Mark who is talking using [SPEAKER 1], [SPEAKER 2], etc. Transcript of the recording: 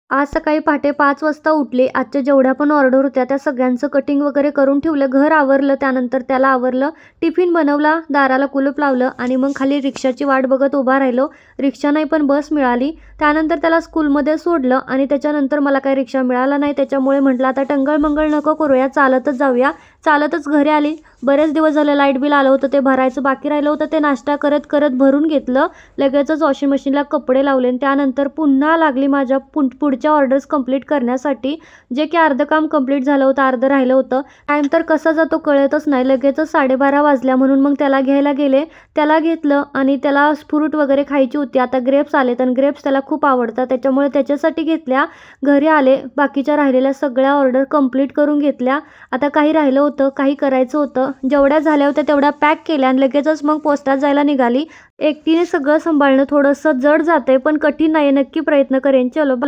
[SPEAKER 1] आज सकाळी पहाटे 5 वाजता उठले. आजच्या जेवढ्या पण ऑर्डर होत्या त्या सगळ्यांचं कटिंग वगैरे करून ठेवलं. घर आवरलं, त्यानंतर त्याला आवरलं. टिफिन बनवला, दाराला कुलूप लावलं आणि मग खाली रिक्षाची वाट बघत उभा राहिलो. रिक्षा नाही पण बस मिळाली. त्यानंतर त्याला स्कूलमध्ये सोडलं आणि त्याच्यानंतर मला काही रिक्षा मिळाला नाही. त्याच्यामुळे म्हटलं आता टंगळ-मंगळ नको करूया, चालतच जाऊया. चालतच घरी आली. बरेच दिवस झालं लाईट बिल आलं होतं, ते भरायचं बाकी राहिलं होतं. ते नाश्ता करत करत भरून घेतलं. लगेचच वॉशिंग मशीनला कपडे लावले आणि त्यानंतर पुन्हा लागली माझ्या पुढच्या ऑर्डर्स कंप्लीट करण्यासाठी. जे की अर्धं काम कंप्लीट झालं होतं, अर्धं राहिलं होतं. टाईम तर कसा जातो कळतच नाही. लगेचच 12:30 वाजल्या म्हणून मग त्याला घ्यायला गेले. त्याला घेतलं आणि त्याला फ्रूट वगैरे खायची होती. आता ग्रेप्स आलेत आणि ग्रेप्स त्याला खूप आवडतात, त्याच्यामुळे त्याच्यासाठी घेतल्या. घरी आले, बाकीच्या राहिलेल्या सगळ्या ऑर्डर कंप्लीट करून घेतल्या. आता काही राहिलं होतं, काही करायचं होतं. जेवढ्या झाल्या होत्या तेवढ्या पॅक केल्या आणि लगेचच मग पोस्टात जायला निघाली. एकटीने सगळं सांभाळणं थोडंसं जड जातंय, पण कठीण नाही. नक्की प्रयत्न करेन. चलो बाय.